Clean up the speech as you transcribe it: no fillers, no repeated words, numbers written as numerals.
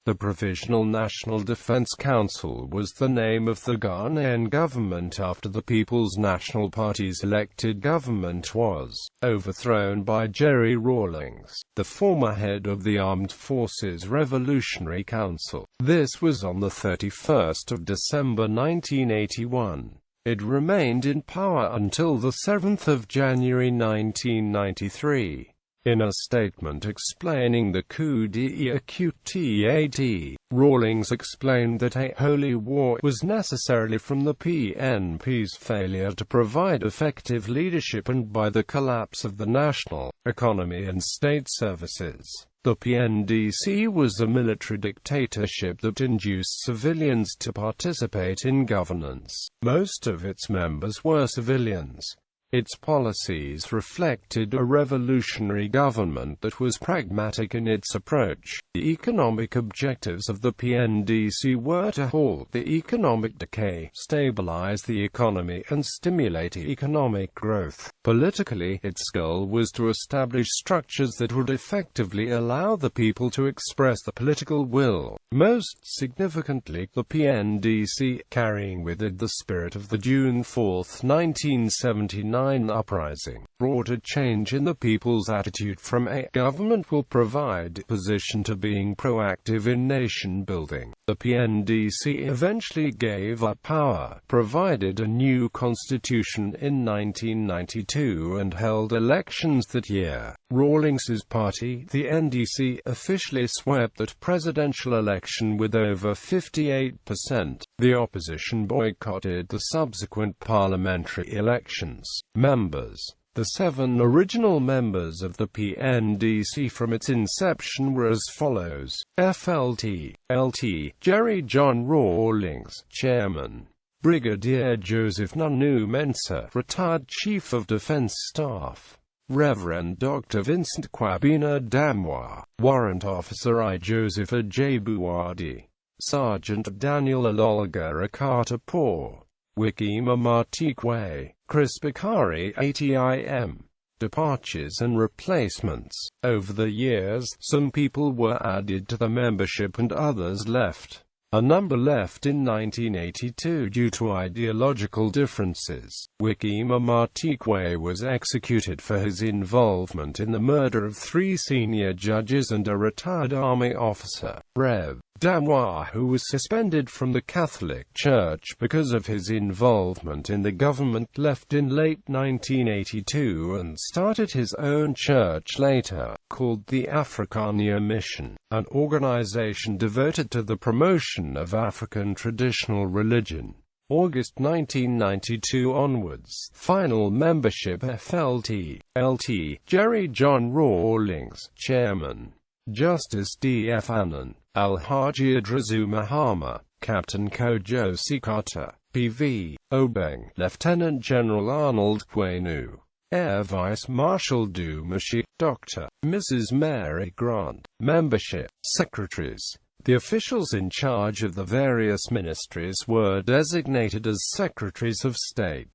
The Provisional National Defence Council was the name of the Ghanaian government after the People's National Party's elected government was overthrown by Jerry Rawlings, the former head of the Armed Forces Revolutionary Council. This was on the 31st of December 1981. It remained in power until the 7th of January 1993. In a statement explaining the coup d'etat, Rawlings explained that a holy war was necessary from the PNP's failure to provide effective leadership and by the collapse of the national economy and state services. The PNDC was a military dictatorship that induced civilians to participate in governance. Most of its members were civilians. Its policies reflected a revolutionary government that was pragmatic in its approach. The economic objectives of the PNDC were to halt the economic decay, stabilize the economy, and stimulate economic growth. Politically, its goal was to establish structures that would effectively allow the people to express the political will. Most significantly, the PNDC, carrying with it the spirit of the June 4, 1979 uprising, brought a change in the people's attitude from a government will provide position to being proactive in nation building. The PNDC eventually gave up power, provided a new constitution in 1992 and held elections that year. Rawlings's party, the NDC, officially swept that presidential election with over 58%. The opposition boycotted the subsequent parliamentary elections. Members. The 7 original members of the PNDC from its inception were as follows: FLT, LT, Jerry John Rawlings, Chairman. Brigadier Joseph Nanu Mensah, Retired Chief of Defense Staff. Reverend Dr. Vincent Kwabena Damwa, Warrant Officer I. Joseph Ajabuwadi. Sergeant Daniel Alolga Akatapour. Wikima Matikwe, Chris Bakari ATIM. Departures and replacements. Over the years, some people were added to the membership and others left. A number left in 1982 due to ideological differences. Wikima Matikwe was executed for his involvement in the murder of 3 senior judges and a retired army officer. Rev. Damwa, who was suspended from the Catholic Church because of his involvement in the government, left in late 1982 and started his own church later, called the Africania Mission, an organization devoted to the promotion of African traditional religion. August 1992 onwards. Final membership: FLT, LT, Jerry John Rawlings, Chairman. Justice D.F. Annan, Alhaji Adrazu Mahama, Captain Kojo Sikata, PV, Obeng, Lieutenant General Arnold Kwenu, Air Vice Marshal Dumashi, Dr. Mrs. Mary Grant. Membership. Secretaries. The officials in charge of the various ministries were designated as Secretaries of State.